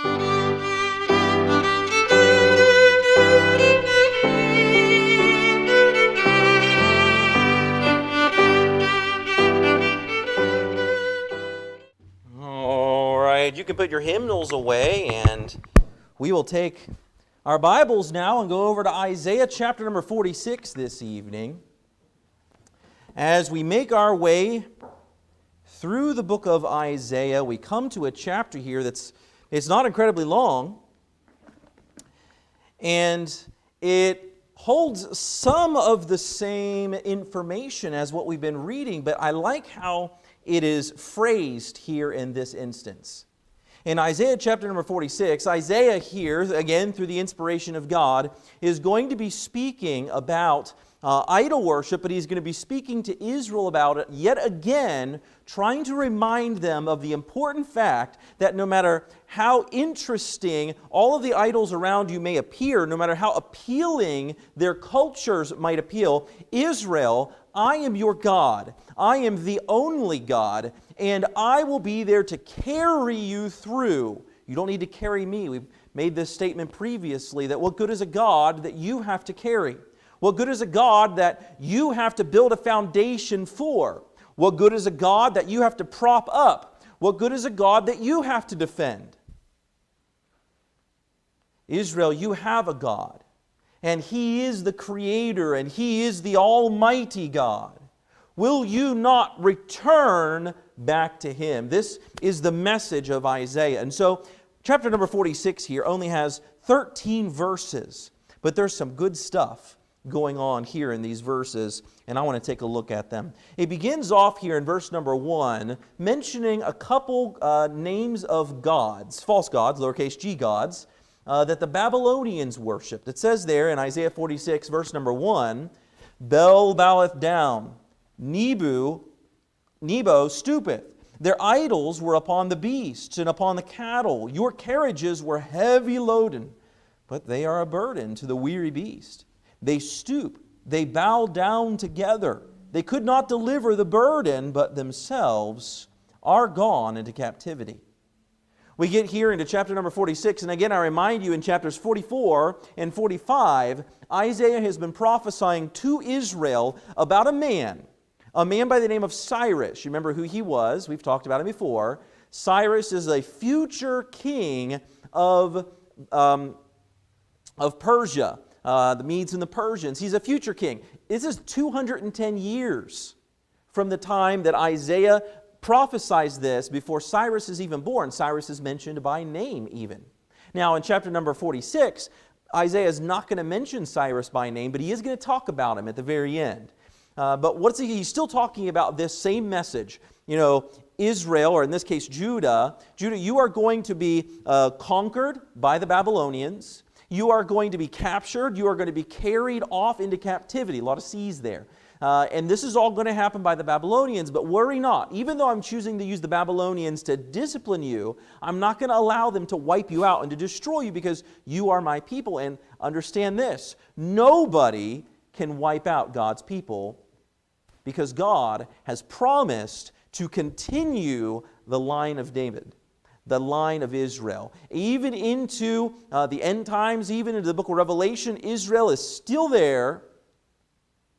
All right, you can put your hymnals away, and we will take our Bibles now and go over to Isaiah chapter number 46 this evening. As we make our way through the book of Isaiah, we come to a chapter here it's not incredibly long, and it holds some of the same information as what we've been reading, but I like how it is phrased here in this instance. In Isaiah chapter number 46, Isaiah here, again through the inspiration of God, is going to be speaking about idol worship, but he's going to be speaking to Israel about it yet again, trying to remind them of the important fact that no matter how interesting all of the idols around you may appear, no matter how appealing their cultures might appeal, Israel, I am your God. I am the only God, and I will be there to carry you through. You don't need to carry me. We've made this statement previously that what good is a God that you have to carry? What good is a God that you have to build a foundation for? What good is a God that you have to prop up? What good is a God that you have to defend? Israel, you have a God, and He is the Creator, and He is the Almighty God. Will you not return back to Him? This is the message of Isaiah. And so, chapter number 46 here only has 13 verses, but there's some good stuff going on here in these verses, and I want to take a look at them. It begins off here in verse number 1, mentioning a couple names of gods, false gods, lowercase g gods, that the Babylonians worshipped. It says there in Isaiah 46, verse number 1, Bel boweth down, Nebo stoopeth. Their idols were upon the beasts and upon the cattle. Your carriages were heavy loaden, but they are a burden to the weary beast. They stoop, they bow down together. They could not deliver the burden, but themselves are gone into captivity. We get here into chapter number 46, and again I remind you in chapters 44 and 45, Isaiah has been prophesying to Israel about a man by the name of Cyrus. You remember who he was. We've talked about him before. Cyrus is a future king of Persia, the Medes and the Persians. He's a future king. This is 210 years from the time that Isaiah prophesies this before Cyrus is even born. Cyrus is mentioned by name even. Now in chapter number 46, Isaiah is not going to mention Cyrus by name, but he is going to talk about him at the very end. But he's still talking about this same message. You know, Israel, or in this case Judah, you are going to be conquered by the Babylonians. You are going to be captured. You are going to be carried off into captivity. A lot of C's there. And this is all going to happen by the Babylonians, but worry not. Even though I'm choosing to use the Babylonians to discipline you, I'm not going to allow them to wipe you out and to destroy you because you are my people. And understand this, nobody can wipe out God's people because God has promised to continue the line of David, the line of Israel. Even into the end times, even into the book of Revelation, Israel is still there,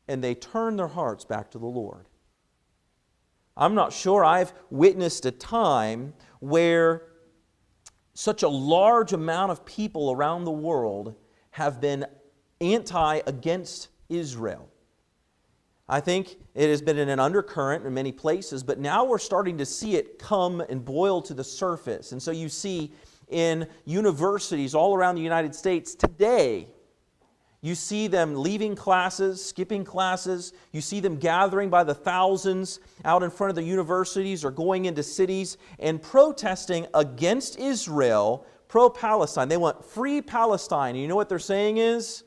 and they turn their hearts back to the Lord. I'm not sure I've witnessed a time where such a large amount of people around the world have been against Israel. I think it has been in an undercurrent in many places, but now we're starting to see it come and boil to the surface. And so you see in universities all around the United States today, you see them leaving classes, skipping classes. You see them gathering by the thousands out in front of the universities or going into cities and protesting against Israel, pro-Palestine. They want free Palestine. And you know what they're saying is?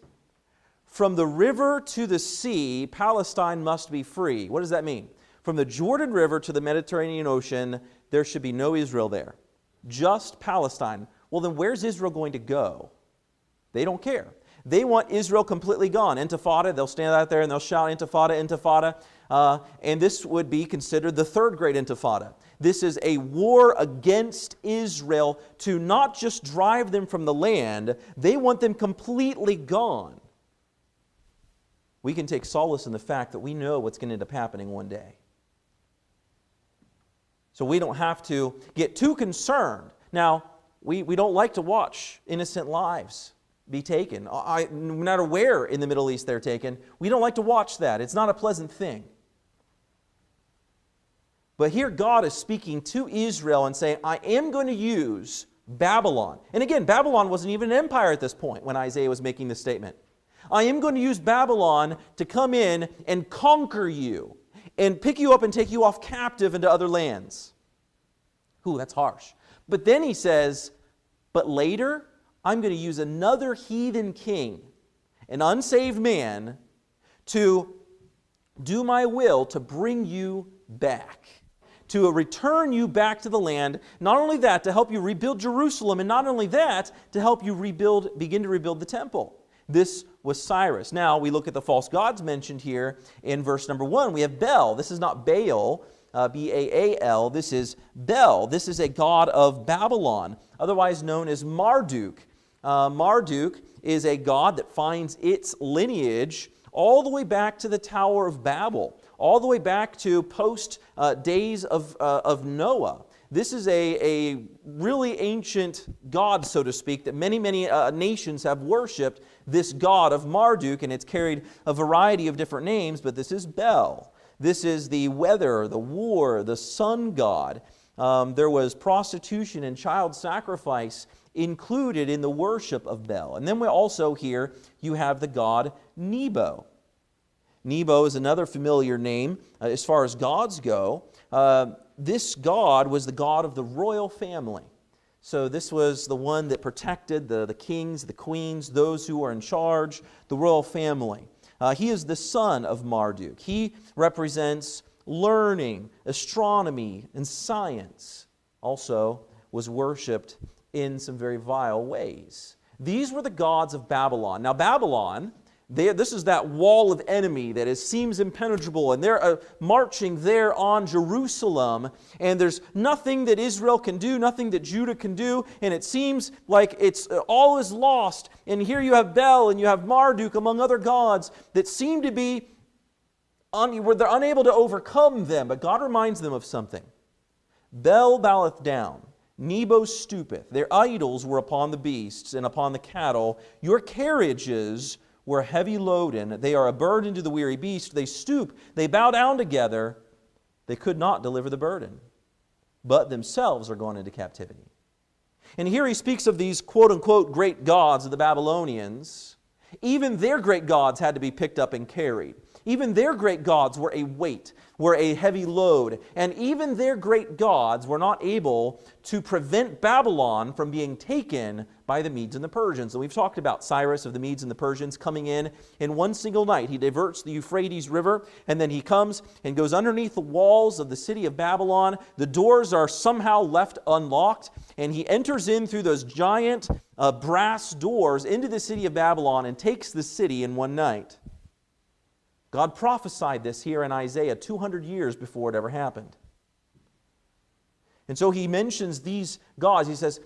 From the river to the sea, Palestine must be free. What does that mean? From the Jordan River to the Mediterranean Ocean, there should be no Israel there. Just Palestine. Well, then where's Israel going to go? They don't care. They want Israel completely gone. Intifada, they'll stand out there and they'll shout Intifada, Intifada. And this would be considered the third great Intifada. This is a war against Israel to not just drive them from the land, they want them completely gone. We can take solace in the fact that we know what's going to end up happening one day. So we don't have to get too concerned. Now, we don't like to watch innocent lives be taken. No matter where in the Middle East they're taken, we don't like to watch that. It's not a pleasant thing. But here God is speaking to Israel and saying, I am going to use Babylon. And again, Babylon wasn't even an empire at this point when Isaiah was making this statement. I am going to use Babylon to come in and conquer you and pick you up and take you off captive into other lands. Ooh, that's harsh. But then he says, but later, I'm going to use another heathen king, an unsaved man, to do my will to bring you back, to return you back to the land. Not only that, to help you rebuild Jerusalem, and not only that, to help you begin to rebuild the temple. This was Cyrus. Now, we look at the false gods mentioned here in verse number 1. We have Bel. This is not Baal, B-A-A-L. This is Bel. This is a god of Babylon, otherwise known as Marduk. Marduk is a god that finds its lineage all the way back to the Tower of Babel, all the way back to post days of Noah. This is a really ancient god, so to speak, that many nations have worshipped, this god of Marduk, and it's carried a variety of different names, but this is Bel. This is the weather, the war, the sun god. There was prostitution and child sacrifice included in the worship of Bel. And then we also here, you have the god Nebo. Nebo is another familiar name as far as gods go. This god was the god of the royal family. So this was the one that protected the kings, the queens, those who were in charge, the royal family. He is the son of Marduk. He represents learning, astronomy, and science. Also was worshipped in some very vile ways. These were the gods of Babylon. Now Babylon, this is that wall of enemy that seems impenetrable, and they're marching there on Jerusalem, and there's nothing that Israel can do, nothing that Judah can do, and it seems like all is lost. And here you have Bel and you have Marduk, among other gods, that seem to be, where they're unable to overcome them, but God reminds them of something. Bel boweth down, Nebo stoopeth. Their idols were upon the beasts and upon the cattle. Your carriages were heavy loaden. They are a burden to the weary beast. They stoop, they bow down together. They could not deliver the burden, but themselves are gone into captivity. And here he speaks of these quote-unquote great gods of the Babylonians. Even their great gods had to be picked up and carried. Even their great gods were a weight, were a heavy load. And even their great gods were not able to prevent Babylon from being taken by the Medes and the Persians. And we've talked about Cyrus of the Medes and the Persians coming in one single night. He diverts the Euphrates River, and then he comes and goes underneath the walls of the city of Babylon. The doors are somehow left unlocked, and he enters in through those giant brass doors into the city of Babylon and takes the city in one night. God prophesied this here in Isaiah 200 years before it ever happened. And so he mentions these gods. He says,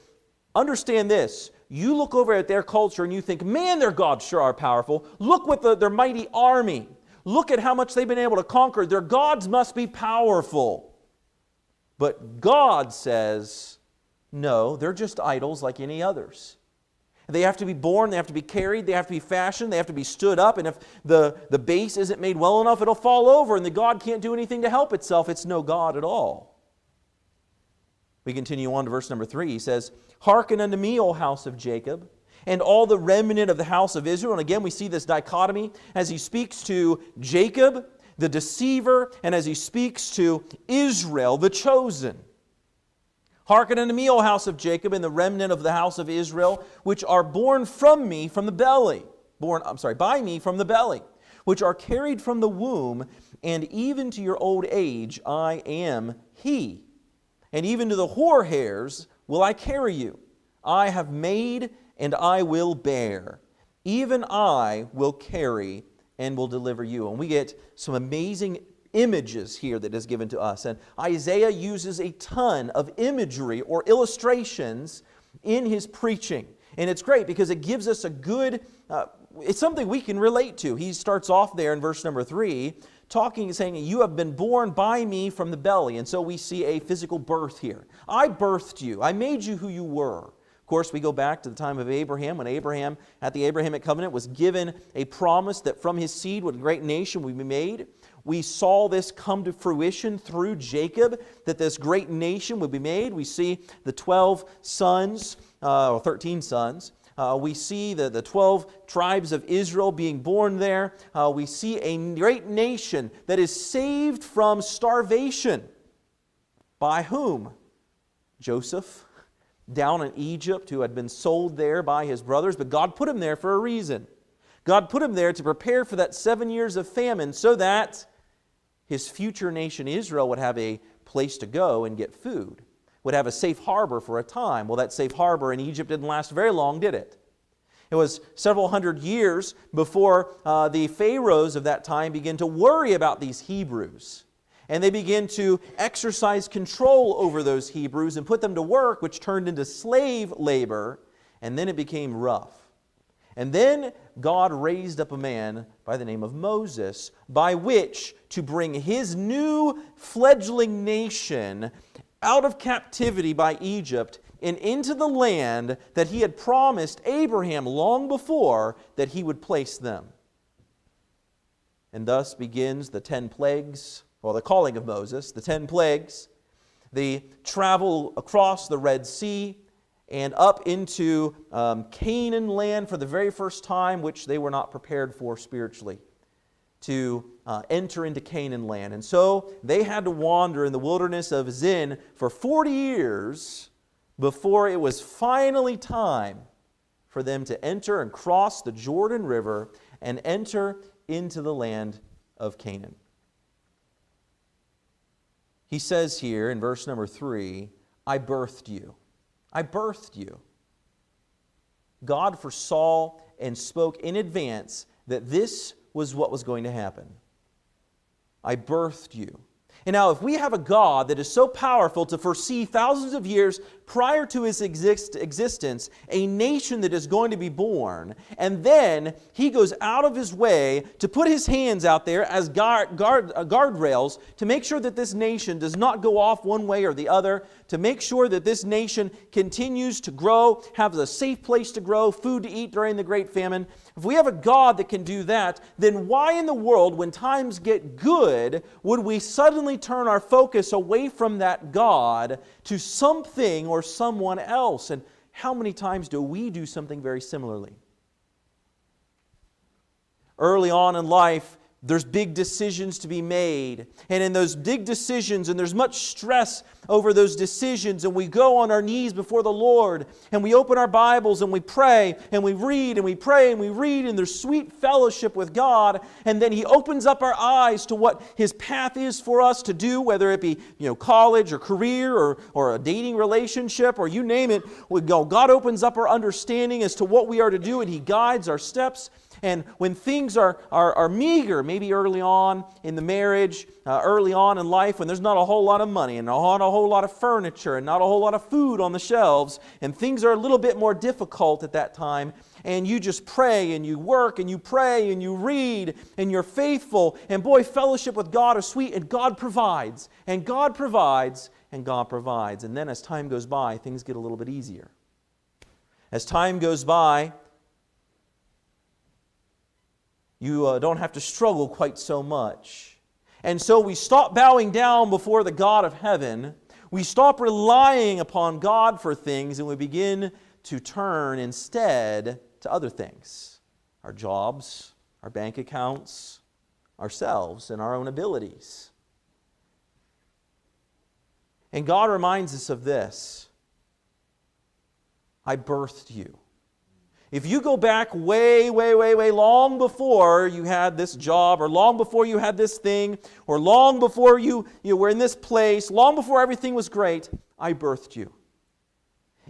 understand this. You look over at their culture and you think, man, their gods sure are powerful. Look what their mighty army. Look at how much they've been able to conquer. Their gods must be powerful. But God says, no, they're just idols like any others. They have to be born, they have to be carried, they have to be fashioned, they have to be stood up, and if the base isn't made well enough, it'll fall over, and the God can't do anything to help itself. It's no God at all. We continue on to verse number 3. He says, hearken unto me, O house of Jacob, and all the remnant of the house of Israel. And again, we see this dichotomy as he speaks to Jacob, the deceiver, and as he speaks to Israel, the chosen. Hearken unto me, O house of Jacob, and the remnant of the house of Israel, which are born from me from the belly. By me from the belly, which are carried from the womb, and even to your old age I am He. And even to the hoar hairs will I carry you. I have made, and I will bear. Even I will carry and will deliver you. And we get some amazing images here that is given to us. And Isaiah uses a ton of imagery or illustrations in his preaching. And it's great because it gives us a good, it's something we can relate to. He starts off there in verse number 3, saying, you have been born by me from the belly. And so we see a physical birth here. I birthed you. I made you who you were. Of course, we go back to the time of Abraham, when Abraham, at the Abrahamic covenant, was given a promise that from his seed would a great nation would be made. We saw this come to fruition through Jacob, that this great nation would be made. We see the 12 sons, or 13 sons. We see the 12 tribes of Israel being born there. We see a great nation that is saved from starvation. By whom? Joseph, down in Egypt, who had been sold there by his brothers, but God put him there for a reason. God put him there to prepare for that 7 years of famine so that his future nation Israel would have a place to go and get food, would have a safe harbor for a time. Well, that safe harbor in Egypt didn't last very long, did it? It was several hundred years before the pharaohs of that time began to worry about these Hebrews. And they began to exercise control over those Hebrews and put them to work, which turned into slave labor, and then it became rough. And then God raised up a man by the name of Moses, by which to bring his new fledgling nation out of captivity by Egypt and into the land that he had promised Abraham long before that he would place them. And thus begins the 10 plagues, or the calling of Moses, the 10 plagues, the travel across the Red Sea, and up into Canaan land for the very first time, which they were not prepared for spiritually, to enter into Canaan land. And so they had to wander in the wilderness of Zin for 40 years before it was finally time for them to enter and cross the Jordan River and enter into the land of Canaan. He says here in verse number 3, I birthed you. I birthed you. God foresaw and spoke in advance that this was what was going to happen. I birthed you. And now if we have a God that is so powerful to foresee thousands of years prior to His existence a nation that is going to be born, and then He goes out of His way to put His hands out there as guardrails to make sure that this nation does not go off one way or the other, to make sure that this nation continues to grow, have a safe place to grow, food to eat during the great famine. If we have a God that can do that, then why in the world, when times get good, would we suddenly turn our focus away from that God to something or someone else? And how many times do we do something very similarly? Early on in life, there's big decisions to be made. And in those big decisions, and there's much stress over those decisions, and we go on our knees before the Lord, and we open our Bibles, and we pray, and we read, and we pray, and we read, and there's sweet fellowship with God, and then He opens up our eyes to what His path is for us to do, whether it be college or career or a dating relationship, or you name it. God opens up our understanding as to what we are to do, and He guides our steps. And when things are meager, maybe early on in the marriage, early on in life, when there's not a whole lot of money and not a whole lot of furniture and not a whole lot of food on the shelves, and things are a little bit more difficult at that time, and you just pray and you work and you pray and you read and you're faithful, and boy, fellowship with God is sweet, and God provides, and God provides, and God provides. And then as time goes by, things get a little bit easier. As time goes by, you don't have to struggle quite so much. And so we stop bowing down before the God of heaven. We stop relying upon God for things, and we begin to turn instead to other things. Our jobs, our bank accounts, ourselves, and our own abilities. And God reminds us of this. I birthed you. If you go back way long before you had this job, or long before you had this thing, or long before you were in this place, long before everything was great, I birthed you.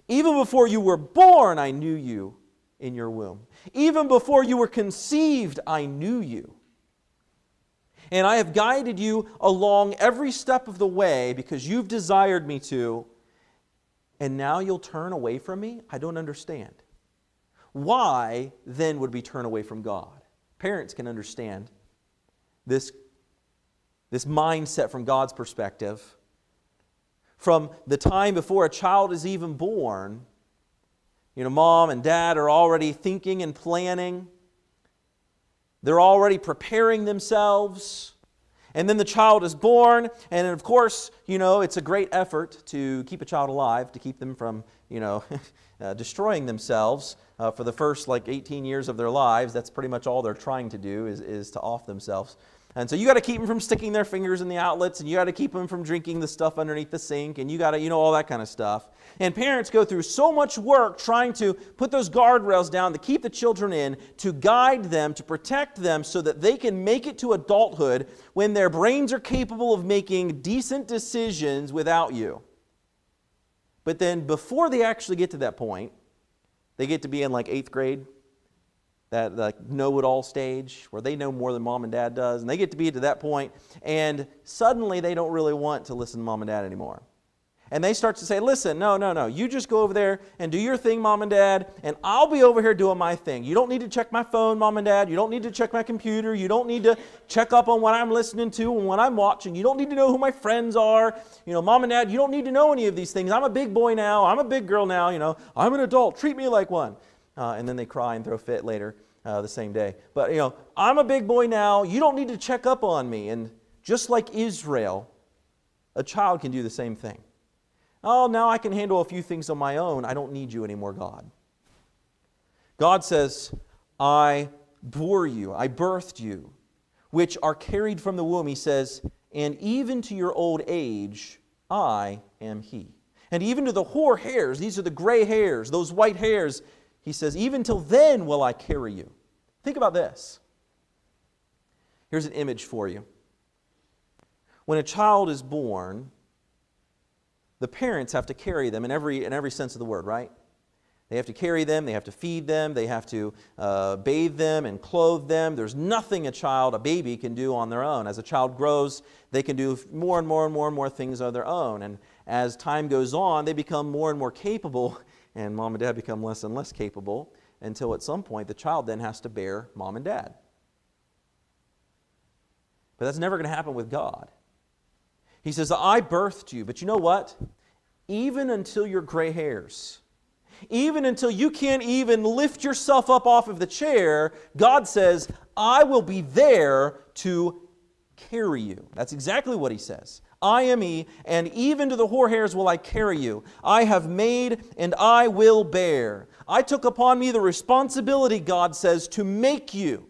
Even before you were born, I knew you in your womb. Even before you were conceived, I knew you. And I have guided you along every step of the way because you've desired me to. And now you'll turn away from me? I don't understand. Why then would we turn away from God? Parents can understand this mindset from God's perspective. From the time before a child is even born, mom and dad are already thinking and planning. They're already preparing themselves. And then the child is born, and of course, it's a great effort to keep a child alive, to keep them from, destroying themselves for the first 18 years of their lives. That's pretty much all they're trying to do is to off themselves. And so you got to keep them from sticking their fingers in the outlets, and you got to keep them from drinking the stuff underneath the sink, and you got to, all that kind of stuff. And parents go through so much work trying to put those guardrails down to keep the children in, to guide them, to protect them so that they can make it to adulthood when their brains are capable of making decent decisions without you. But then before they actually get to that point, they get to be in 8th grade, that know-it-all stage where they know more than mom and dad does, and they get to be to that point, and suddenly they don't really want to listen to mom and dad anymore. And they start to say, listen, no, you just go over there and do your thing, mom and dad, and I'll be over here doing my thing. You don't need to check my phone, mom and dad. You don't need to check my computer. You don't need to check up on what I'm listening to and what I'm watching. You don't need to know who my friends are. Mom and dad, you don't need to know any of these things. I'm a big boy now. I'm a big girl now. I'm an adult. Treat me like one. And then they cry and throw a fit later the same day. But, I'm a big boy now. You don't need to check up on me. And just like Israel, a child can do the same thing. Oh, now I can handle a few things on my own. I don't need you anymore, God. God says, I bore you, I birthed you, which are carried from the womb. He says, and even to your old age, I am He. And even to the hoar hairs, these are the gray hairs, those white hairs, He says, even till then will I carry you. Think about this. Here's an image for you. When a child is born, the parents have to carry them in every sense of the word, right? They have to carry them, they have to feed them, they have to bathe them and clothe them. There's nothing a baby can do on their own. As a child grows, they can do more and more things on their own. And as time goes on, they become more and more capable, and mom and dad become less and less capable, until at some point the child then has to bear mom and dad. But that's never going to happen with God. He says, I birthed you, but you know what? Even until your gray hairs, even until you can't even lift yourself up off of the chair, God says, I will be there to carry you. That's exactly what He says. I am He, and even to the hoar hairs will I carry you. I have made, and I will bear. I took upon me the responsibility, God says, to make you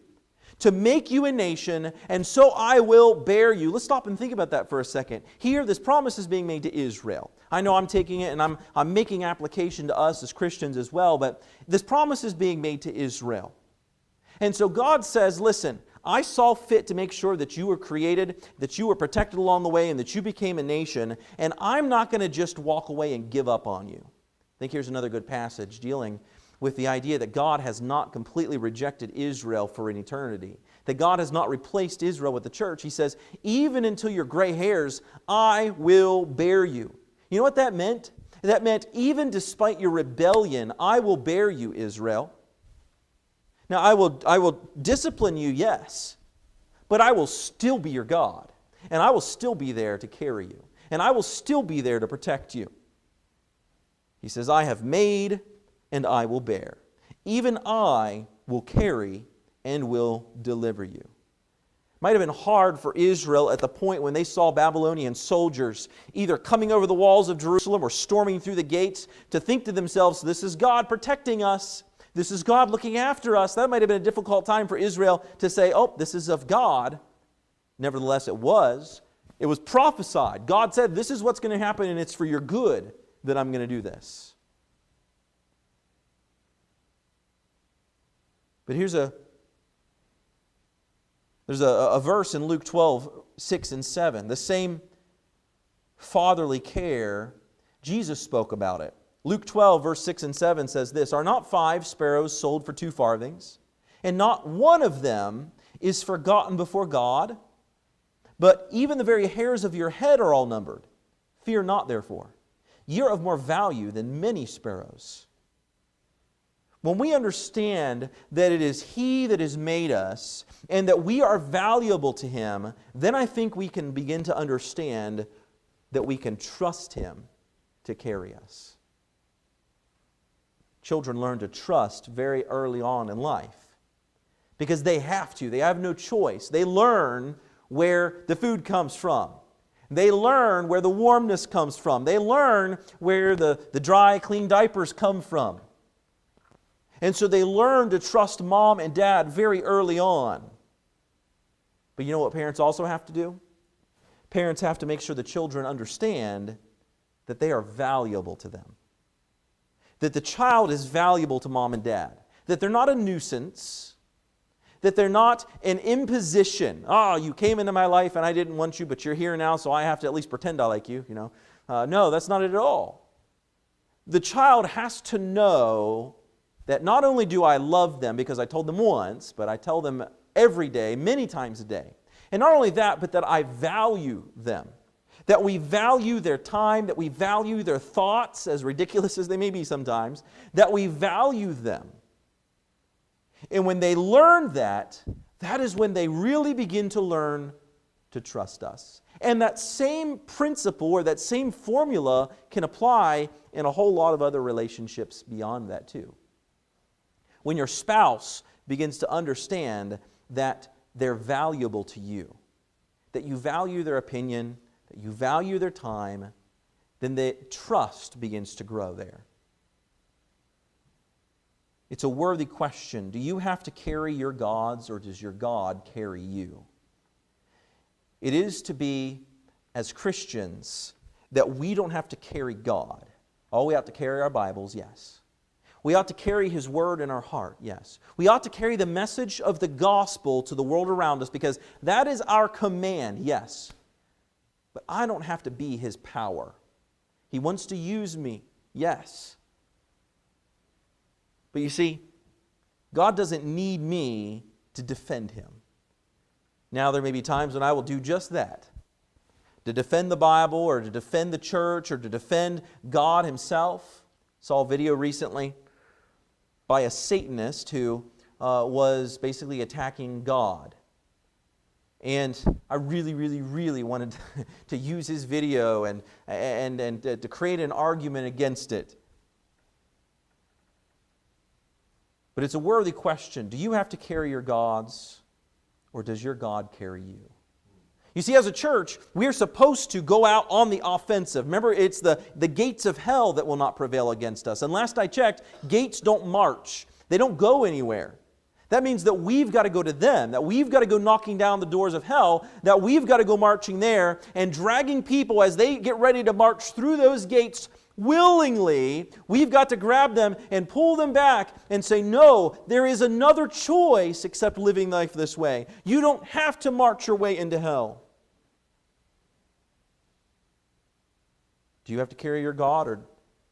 a nation, and so I will bear you. Let's stop and think about that for a second. Here, this promise is being made to Israel. I know I'm taking it and I'm making application to us as Christians as well, but this promise is being made to Israel. And so God says, listen, I saw fit to make sure that you were created, that you were protected along the way, and that you became a nation, and I'm not going to just walk away and give up on you. I think here's another good passage dealing with the idea that God has not completely rejected Israel for an eternity, that God has not replaced Israel with the church. He says, even until your gray hairs, I will bear you. You know what that meant? That meant even despite your rebellion, I will bear you, Israel. Now, I will discipline you, yes, but I will still be your God, and I will still be there to carry you, and I will still be there to protect you. He says, I have made and I will bear. Even I will carry and will deliver you. Might have been hard for Israel at the point when they saw Babylonian soldiers either coming over the walls of Jerusalem or storming through the gates to think to themselves, this is God protecting us. This is God looking after us. That might have been a difficult time for Israel to say, oh, this is of God. Nevertheless, it was. It was prophesied. God said, this is what's going to happen, and it's for your good that I'm going to do this. But there's a verse in Luke 12, 6 and 7. The same fatherly care, Jesus spoke about it. Luke 12, verse 6 and 7 says this, Are not 5 sparrows sold for 2 farthings? And not one of them is forgotten before God? But even the very hairs of your head are all numbered. Fear not, therefore. Ye are of more value than many sparrows. When we understand that it is He that has made us and that we are valuable to Him, then I think we can begin to understand that we can trust Him to carry us. Children learn to trust very early on in life because they have to. They have no choice. They learn where the food comes from. They learn where the warmness comes from. They learn where the dry, clean diapers come from. And so they learn to trust mom and dad very early on. But you know what parents also have to do? Parents have to make sure the children understand that they are valuable to them. That the child is valuable to mom and dad. That they're not a nuisance. That they're not an imposition. Oh, you came into my life and I didn't want you, but you're here now, so I have to at least pretend I like you. No, that's not it at all. The child has to know that not only do I love them because I told them once, but I tell them every day, many times a day. And not only that, but that I value them. That we value their time, that we value their thoughts, as ridiculous as they may be sometimes, that we value them. And when they learn that, that is when they really begin to learn to trust us. And that same principle or that same formula can apply in a whole lot of other relationships beyond that too. When your spouse begins to understand that they're valuable to you, that you value their opinion, that you value their time, then the trust begins to grow there. It's a worthy question. Do you have to carry your gods, or does your God carry you? It is to be, as Christians, that we don't have to carry God. Oh, we have to carry our Bibles, yes. We ought to carry His Word in our heart, yes. We ought to carry the message of the gospel to the world around us because that is our command, yes. But I don't have to be His power. He wants to use me, yes. But you see, God doesn't need me to defend Him. Now there may be times when I will do just that. To defend the Bible or to defend the church or to defend God Himself. Saw a video recently by a Satanist who was basically attacking God. And I really wanted to use his video and to create an argument against it. But it's a worthy question. Do you have to carry your gods, or does your God carry you? You see, as a church, we're supposed to go out on the offensive. Remember, it's the gates of hell that will not prevail against us. And last I checked, gates don't march. They don't go anywhere. That means that we've got to go to them, that we've got to go knocking down the doors of hell, that we've got to go marching there and dragging people as they get ready to march through those gates willingly. We've got to grab them and pull them back and say, no, there is another choice except living life this way. You don't have to march your way into hell. Do you have to carry your God, or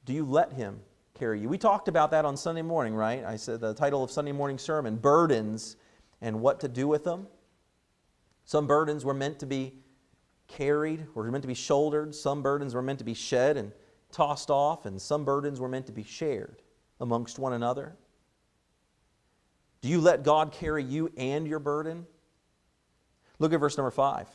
do you let Him carry you? We talked about that on Sunday morning, right? I said the title of Sunday morning sermon, Burdens and What to Do with Them. Some burdens were meant to be carried, or were meant to be shouldered. Some burdens were meant to be shed and tossed off, and some burdens were meant to be shared amongst one another. Do you let God carry you and your burden? Look at verse number 5.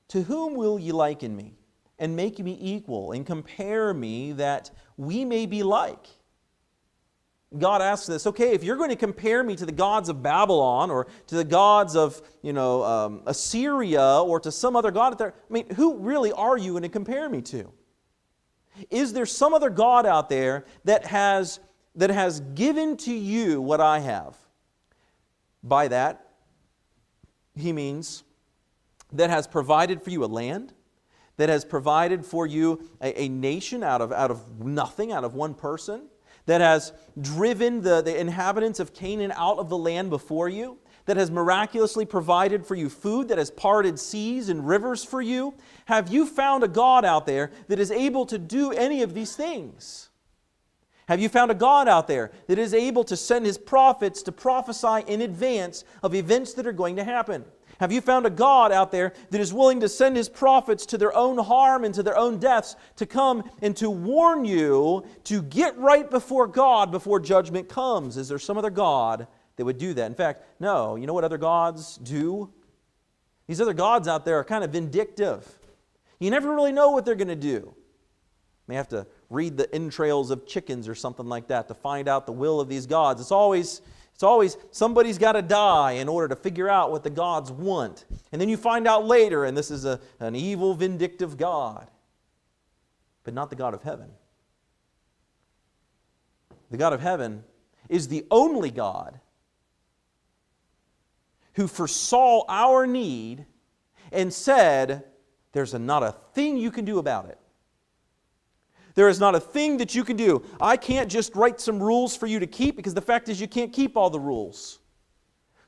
To whom will ye liken me, and make me equal, and compare me, that we may be like? God asks this, okay, if you're going to compare me to the gods of Babylon, or to the gods of, Assyria, or to some other god out there, who really are you going to compare me to? Is there some other God out there that has given to you what I have? By that, he means that has provided for you a land, that has provided for you a nation out of nothing, out of one person, that has driven the inhabitants of Canaan out of the land before you, that has miraculously provided for you food, that has parted seas and rivers for you? Have you found a God out there that is able to do any of these things? Have you found a God out there that is able to send His prophets to prophesy in advance of events that are going to happen? Have you found a God out there that is willing to send His prophets to their own harm and to their own deaths to come and to warn you to get right before God before judgment comes? Is there some other God that would do that? In fact, no. You know what other gods do? These other gods out there are kind of vindictive. You never really know what they're going to do. You may have to read the entrails of chickens or something like that to find out the will of these gods. It's always somebody's got to die in order to figure out what the gods want. And then you find out later, and this is an evil, vindictive God. But not the God of heaven. The God of heaven is the only God who foresaw our need and said, there's not a thing you can do about it. There is not a thing that you can do. I can't just write some rules for you to keep, because the fact is you can't keep all the rules.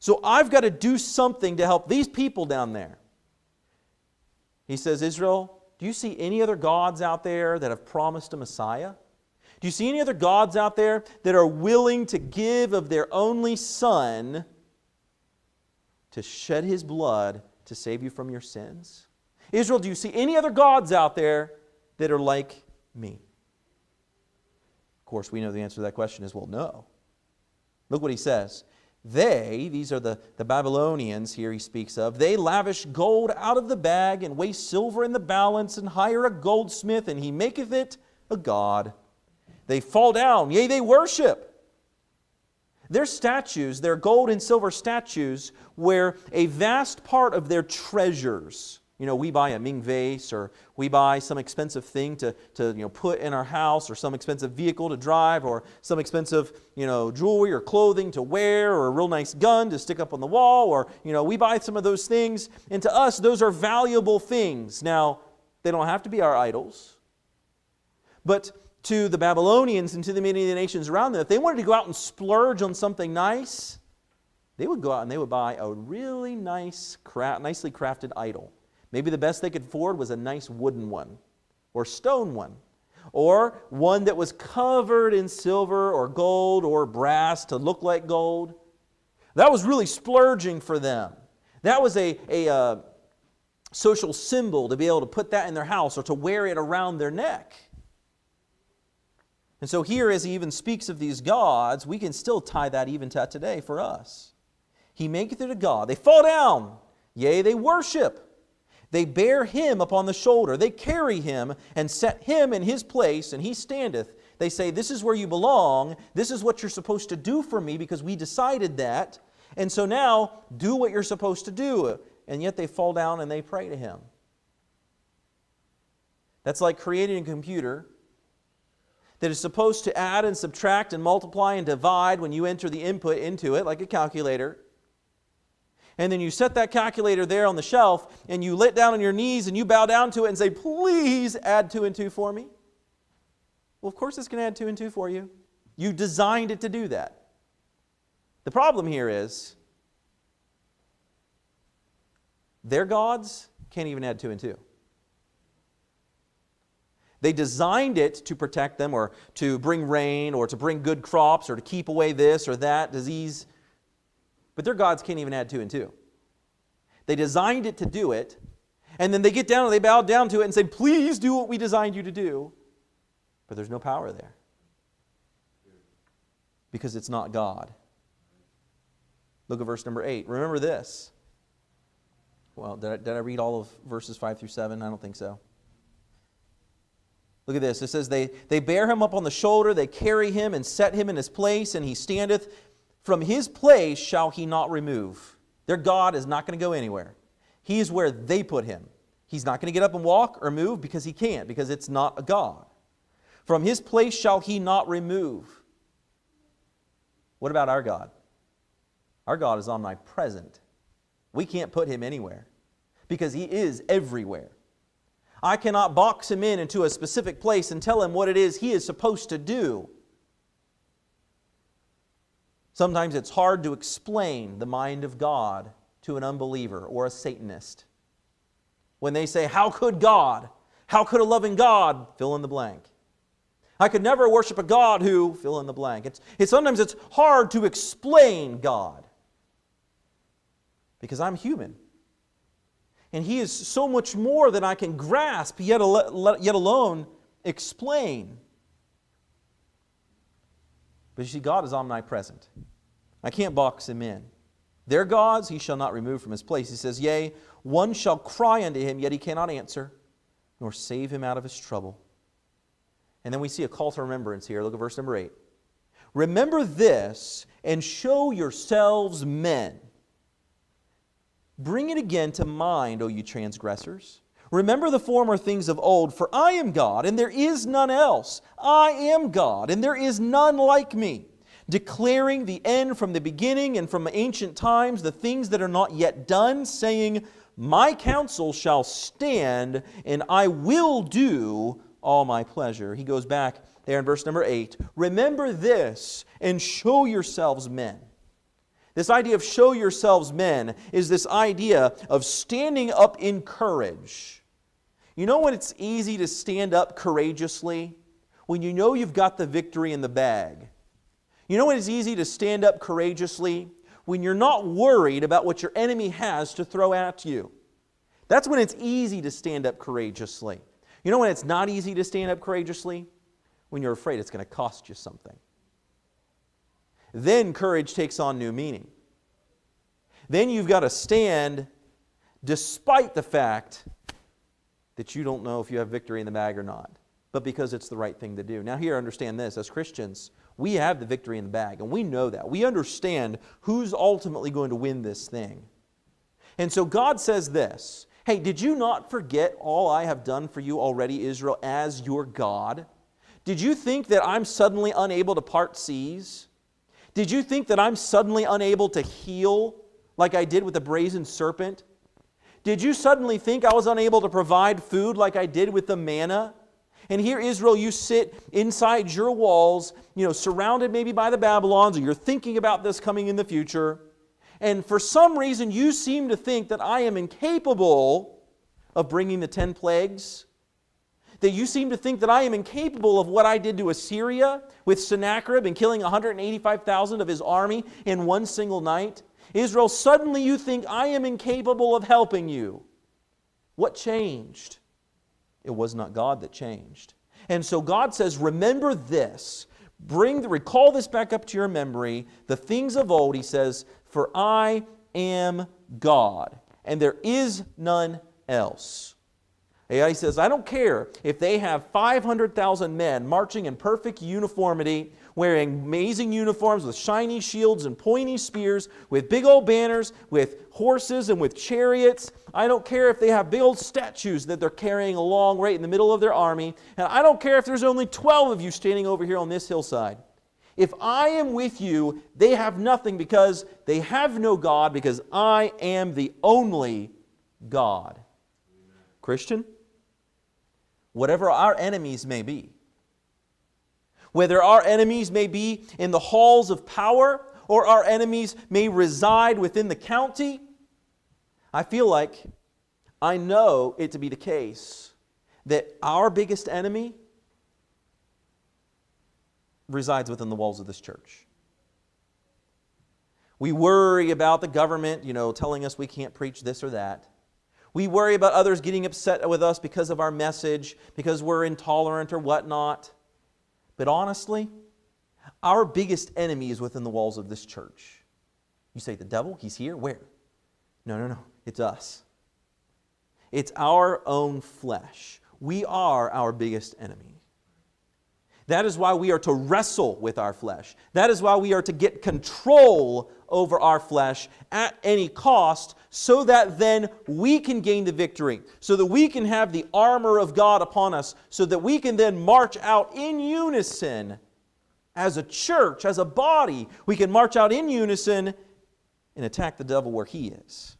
So I've got to do something to help these people down there. He says, Israel, do you see any other gods out there that have promised a Messiah? Do you see any other gods out there that are willing to give of their only Son to shed His blood to save you from your sins? Israel, do you see any other gods out there that are like me? Of course, we know the answer to that question is, well, no. Look what he says. These are the Babylonians here he speaks of, they lavish gold out of the bag and weigh silver in the balance and hire a goldsmith, and he maketh it a god. They fall down, yea, they worship. Their statues, their gold and silver statues, were a vast part of their treasures. You know, we buy a Ming vase, or we buy some expensive thing to put in our house, or some expensive vehicle to drive, or some expensive jewelry or clothing to wear, or a real nice gun to stick up on the wall, or we buy some of those things, and to us those are valuable things. Now, they don't have to be our idols, but to the Babylonians and to the many of the nations around them, if they wanted to go out and splurge on something nice, they would go out and they would buy a really nicely crafted idol. Maybe the best they could afford was a nice wooden one, or stone one, or one that was covered in silver or gold or brass to look like gold. That was really splurging for them. That was a social symbol to be able to put that in their house or to wear it around their neck. And so here, as he even speaks of these gods, we can still tie that even to today for us. He maketh it a god. They fall down, yea, they worship. They bear him upon the shoulder. They carry him and set him in his place, and he standeth. They say, this is where you belong. This is what you're supposed to do for me, because we decided that. And so now, do what you're supposed to do. And yet they fall down and they pray to him. That's like creating a computer that is supposed to add and subtract and multiply and divide when you enter the input into it, like a calculator. And then you set that calculator there on the shelf, and you lay down on your knees and you bow down to it and say, please add 2 and 2 for me. Well, of course it's going to add 2 and 2 for you. You designed it to do that. The problem here is their gods can't even add 2 and 2. They designed it to protect them, or to bring rain, or to bring good crops, or to keep away this or that disease. But their gods can't even add 2 and 2. They designed it to do it, and then they get down and they bow down to it and say, please do what we designed you to do. But there's no power there. Because it's not God. Look at verse number 8. Remember this. Well, did I read all of verses 5 through 7? I don't think so. Look at this. It says, they bear him up on the shoulder, they carry him and set him in his place, and he standeth. From his place shall he not remove. Their God is not going to go anywhere. He is where they put him. He's not going to get up and walk or move, because he can't, because it's not a God. From his place shall he not remove. What about our God? Our God is omnipresent. We can't put him anywhere, because he is everywhere. I cannot box him into a specific place and tell him what it is he is supposed to do. Sometimes it's hard to explain the mind of God to an unbeliever or a Satanist. When they say, how could God? How could a loving God fill in the blank? I could never worship a God who fill in the blank. Sometimes it's hard to explain God, because I'm human. And He is so much more than I can grasp, yet alone explain. But you see, God is omnipresent. I can't box Him in. Their gods He shall not remove from His place. He says, yea, one shall cry unto Him, yet He cannot answer, nor save him out of his trouble. And then we see a call to remembrance here. Look at verse number 8. Remember this, and show yourselves men. Bring it again to mind, O you transgressors. Remember the former things of old, for I am God, and there is none else. I am God, and there is none like me, declaring the end from the beginning and from ancient times, the things that are not yet done, saying, my counsel shall stand, and I will do all my pleasure. He goes back there in verse number 8. Remember this, and show yourselves men. This idea of show yourselves men is this idea of standing up in courage. You know when it's easy to stand up courageously? When you know you've got the victory in the bag. You know when it's easy to stand up courageously? When you're not worried about what your enemy has to throw at you. That's when it's easy to stand up courageously. You know when it's not easy to stand up courageously? When you're afraid it's going to cost you something. Then courage takes on new meaning. Then you've got to stand despite the fact that you don't know if you have victory in the bag or not, but because it's the right thing to do. Now here, understand this, as Christians, we have the victory in the bag, and we know that. We understand who's ultimately going to win this thing. And so God says this, hey, did you not forget all I have done for you already, Israel, as your God? Did you think that I'm suddenly unable to part seas? Did you think that I'm suddenly unable to heal like I did with the brazen serpent? Did you suddenly think I was unable to provide food like I did with the manna? And here, Israel, you sit inside your walls, surrounded maybe by the Babylons, or you're thinking about this coming in the future. And for some reason, you seem to think that I am incapable of bringing the 10 plagues. That you seem to think that I am incapable of what I did to Assyria with Sennacherib and killing 185,000 of his army in one single night. Israel, suddenly you think I am incapable of helping you. What changed? It was not God that changed. And so God says, remember this. Recall this back up to your memory. The things of old, He says, for I am God, and there is none else. He says, I don't care if they have 500,000 men marching in perfect uniformity, wearing amazing uniforms with shiny shields and pointy spears, with big old banners, with horses and with chariots. I don't care if they have big old statues that they're carrying along right in the middle of their army. And I don't care if there's only 12 of you standing over here on this hillside. If I am with you, they have nothing because they have no God, because I am the only God. Christian, whatever our enemies may be, whether our enemies may be in the halls of power or our enemies may reside within the county, I feel like I know it to be the case that our biggest enemy resides within the walls of this church. We worry about the government, telling us we can't preach this or that. We worry about others getting upset with us because of our message, because we're intolerant or whatnot. But honestly, our biggest enemy is within the walls of this church. You say, the devil? He's here? Where? No. It's us. It's our own flesh. We are our biggest enemy. That is why we are to wrestle with our flesh. That is why we are to get control over our flesh at any cost, so that then we can gain the victory, so that we can have the armor of God upon us, so that we can then march out in unison as a church, as a body. We can march out in unison and attack the devil where he is.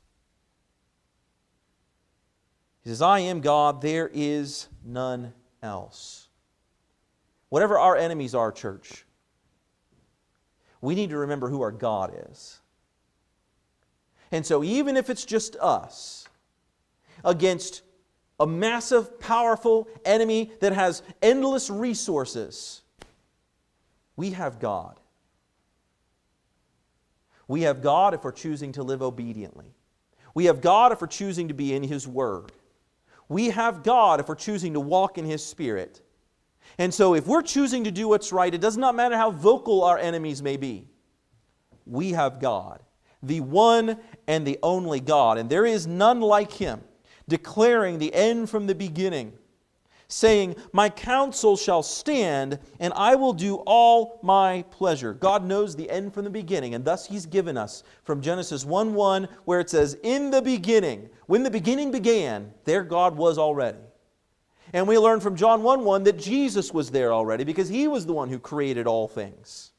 He says, I am God, there is none else. Whatever our enemies are, church, we need to remember who our God is. And so even if it's just us against a massive, powerful enemy that has endless resources, we have God. We have God if we're choosing to live obediently. We have God if we're choosing to be in His Word. We have God if we're choosing to walk in His Spirit. And so if we're choosing to do what's right, it does not matter how vocal our enemies may be. We have God, the one and the only God, and there is none like Him, declaring the end from the beginning, saying, my counsel shall stand, and I will do all my pleasure. God knows the end from the beginning, and thus He's given us from Genesis 1:1, where it says, in the beginning, when the beginning began, there God was already. And we learn from John 1:1 that Jesus was there already, because He was the one who created all things.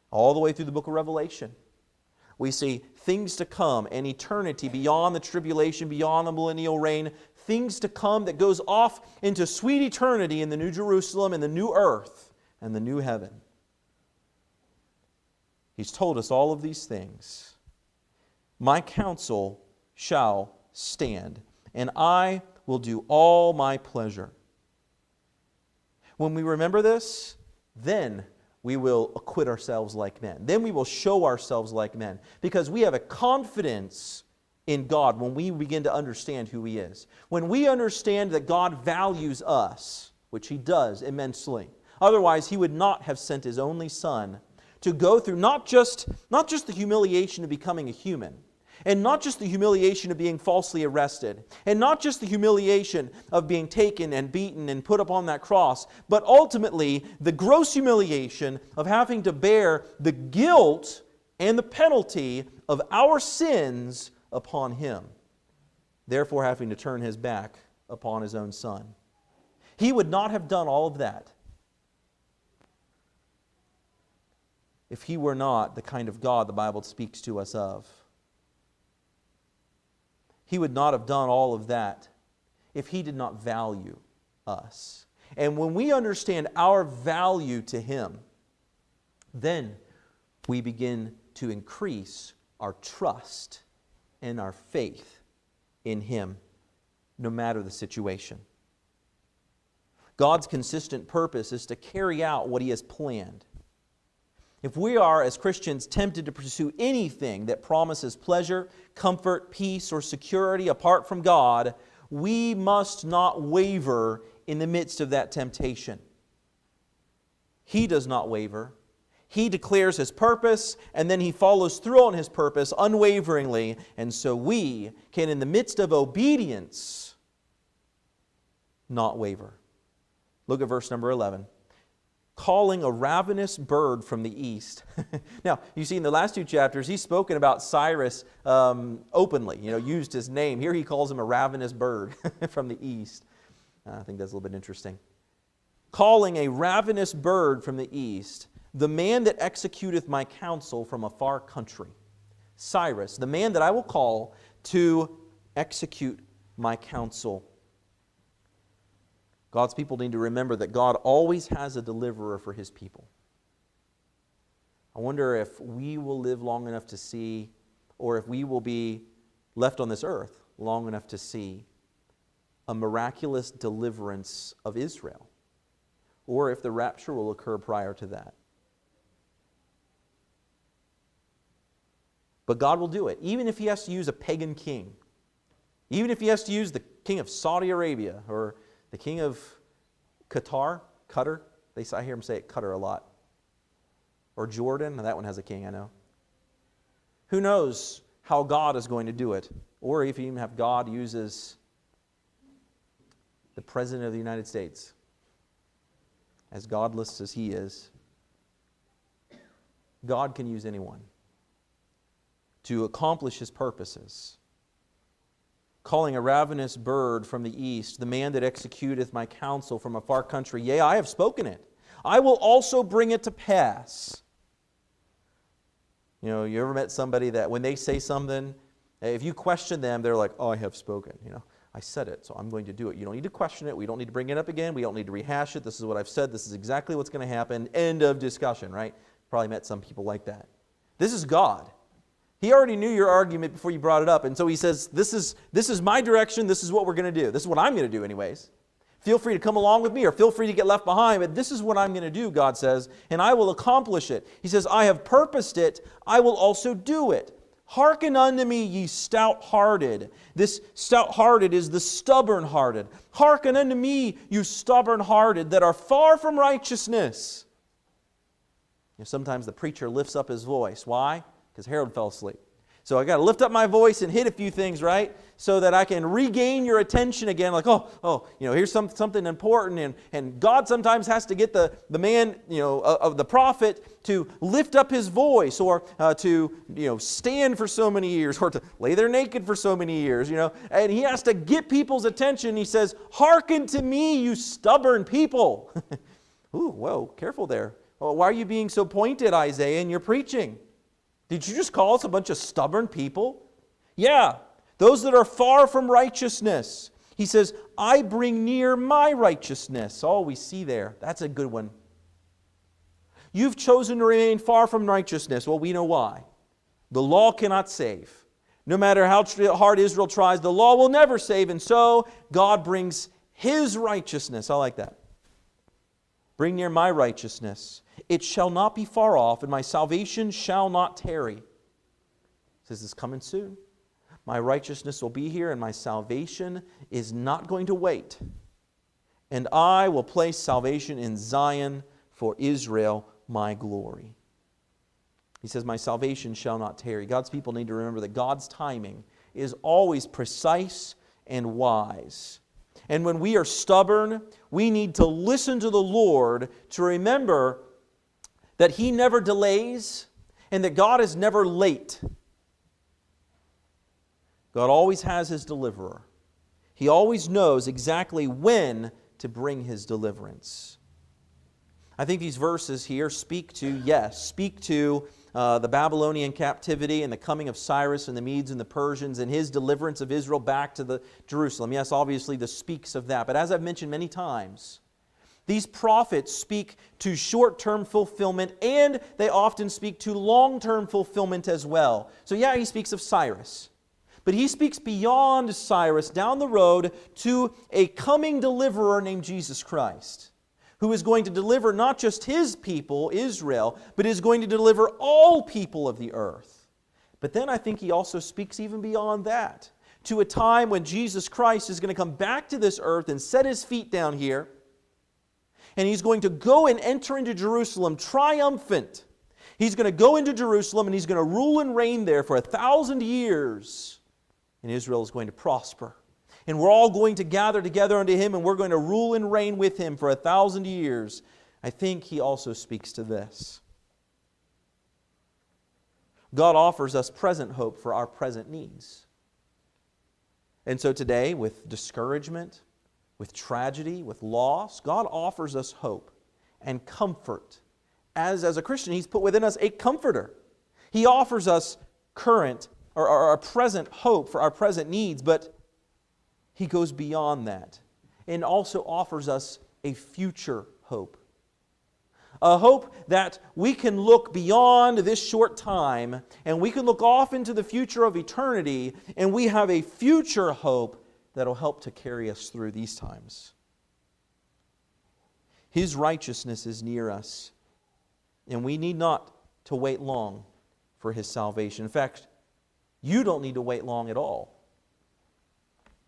All the way through the book of Revelation, we see things to come, an eternity beyond the tribulation, beyond the millennial reign, things to come that goes off into sweet eternity in the New Jerusalem and the new earth and the new heaven. He's told us all of these things. My counsel shall stand, and I will do all my pleasure. When we remember this, then we will acquit ourselves like men. Then we will show ourselves like men, because we have a confidence in God when we begin to understand who He is. When we understand that God values us, which He does immensely. Otherwise, He would not have sent His only Son to go through not just the humiliation of becoming a human, and not just the humiliation of being falsely arrested, and not just the humiliation of being taken and beaten and put upon that cross, but ultimately the gross humiliation of having to bear the guilt and the penalty of our sins upon Him, therefore having to turn His back upon His own Son. He would not have done all of that if He were not the kind of God the Bible speaks to us of. He would not have done all of that if He did not value us. And when we understand our value to Him, then we begin to increase our trust and our faith in Him, no matter the situation. God's consistent purpose is to carry out what He has planned. If we are, as Christians, tempted to pursue anything that promises pleasure, comfort, peace, or security apart from God, we must not waver in the midst of that temptation. He does not waver. He declares His purpose, and then He follows through on His purpose unwaveringly, and so we can, in the midst of obedience, not waver. Look at verse number 11. Calling a ravenous bird from the east. Now, you see in the last two chapters, He's spoken about Cyrus openly, used his name. Here He calls him a ravenous bird from the east. I think that's a little bit interesting. Calling a ravenous bird from the east, the man that executeth my counsel from a far country. Cyrus, the man that I will call to execute my counsel. God's people need to remember that God always has a deliverer for His people. I wonder if we will live long enough to see, or if we will be left on this earth long enough to see a miraculous deliverance of Israel, or if the rapture will occur prior to that. But God will do it, even if He has to use a pagan king, even if He has to use the king of Saudi Arabia, or the king of Qatar. I hear him say it, Qatar, a lot. Or Jordan. That one has a king, I know. Who knows how God is going to do it? Or if you even have God uses the President of the United States, as godless as he is, God can use anyone to accomplish His purposes. Calling a ravenous bird from the east, the man that executeth my counsel from a far country. Yea, I have spoken it. I will also bring it to pass. You ever met somebody that when they say something, if you question them, they're like, oh, I have spoken. I said it, so I'm going to do it. You don't need to question it. We don't need to bring it up again. We don't need to rehash it. This is what I've said. This is exactly what's going to happen. End of discussion, right? Probably met some people like that. This is God. He already knew your argument before you brought it up. And so He says, this is my direction. This is what we're going to do. This is what I'm going to do anyways. Feel free to come along with me, or feel free to get left behind. But this is what I'm going to do, God says, and I will accomplish it. He says, I have purposed it. I will also do it. Hearken unto me, ye stout-hearted. This stout-hearted is the stubborn-hearted. Hearken unto me, you stubborn-hearted, that are far from righteousness. Sometimes the preacher lifts up his voice. Why? Because Harold fell asleep. So I got to lift up my voice and hit a few things, right? So that I can regain your attention again. Like, here's something important. And God sometimes has to get the man, of the prophet to lift up his voice, or to, stand for so many years, or to lay there naked for so many years, And he has to get people's attention. He says, hearken to me, you stubborn people. Ooh, whoa, careful there. Well, why are you being so pointed, Isaiah, in your preaching? Did you just call us a bunch of stubborn people? Yeah, those that are far from righteousness. He says, I bring near my righteousness. Oh, we see there. That's a good one. You've chosen to remain far from righteousness. Well, we know why. The law cannot save. No matter how hard Israel tries, the law will never save. And so God brings His righteousness. I like that. Bring near my righteousness. It shall not be far off, and my salvation shall not tarry. He says it's coming soon. My righteousness will be here, and my salvation is not going to wait. And I will place salvation in Zion for Israel, my glory. He says, my salvation shall not tarry. God's people need to remember that God's timing is always precise and wise. And when we are stubborn, we need to listen to the Lord to remember that He never delays and that God is never late. God always has His deliverer. He always knows exactly when to bring His deliverance. I think these verses here speak to the Babylonian captivity and the coming of Cyrus and the Medes and the Persians and his deliverance of Israel back to Jerusalem. Yes, obviously this speaks of that. But as I've mentioned many times, these prophets speak to short-term fulfillment, and they often speak to long-term fulfillment as well. So yeah, he speaks of Cyrus. But he speaks beyond Cyrus, down the road, to a coming deliverer named Jesus Christ, who is going to deliver not just His people, Israel, but is going to deliver all people of the earth. But then I think he also speaks even beyond that, to a time when Jesus Christ is going to come back to this earth and set His feet down here, and He's going to go and enter into Jerusalem triumphant. He's going to go into Jerusalem and He's going to rule and reign there for 1,000 years. And Israel is going to prosper. And we're all going to gather together unto Him, and we're going to rule and reign with Him for 1,000 years. I think he also speaks to this. God offers us present hope for our present needs. And so today, with discouragement, with tragedy, with loss, God offers us hope and comfort. As a Christian, He's put within us a comforter. He offers us current or our present hope for our present needs, but He goes beyond that and also offers us a future hope. A hope that we can look beyond this short time and we can look off into the future of eternity, and we have a future hope that will help to carry us through these times. His righteousness is near us, and we need not to wait long for His salvation. In fact, you don't need to wait long at all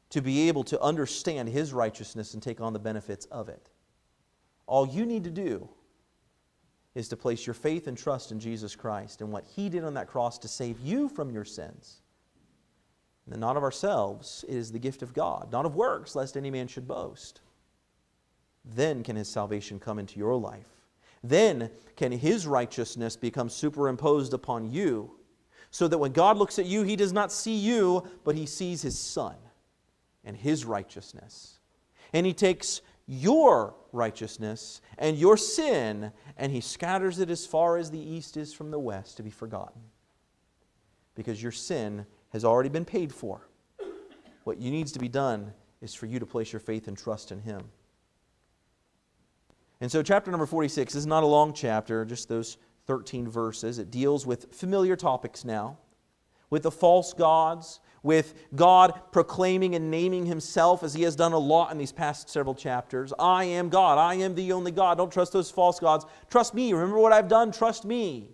to be able to understand His righteousness and take on the benefits of it. All you need to do is to place your faith and trust in Jesus Christ and what He did on that cross to save you from your sins. And not of ourselves, it is the gift of God, not of works, lest any man should boast. Then can His salvation come into your life. Then can His righteousness become superimposed upon you, so that when God looks at you, He does not see you, but He sees His Son and His righteousness. And He takes your righteousness and your sin, and He scatters it as far as the east is from the west to be forgotten. Because your sin has already been paid for. What needs to be done is for you to place your faith and trust in Him. And so chapter number 46 is not a long chapter, just those 13 verses. It deals with familiar topics now, with the false gods, with God proclaiming and naming Himself as He has done a lot in these past several chapters. I am God. I am the only God. Don't trust those false gods. Trust me. Remember what I've done. Trust me.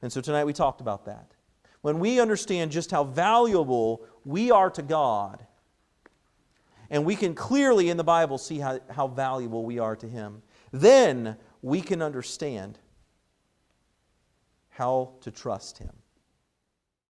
And so tonight we talked about that. when we understand just how valuable we are to God, and we can clearly in the Bible see how valuable we are to Him, then we can understand how to trust Him.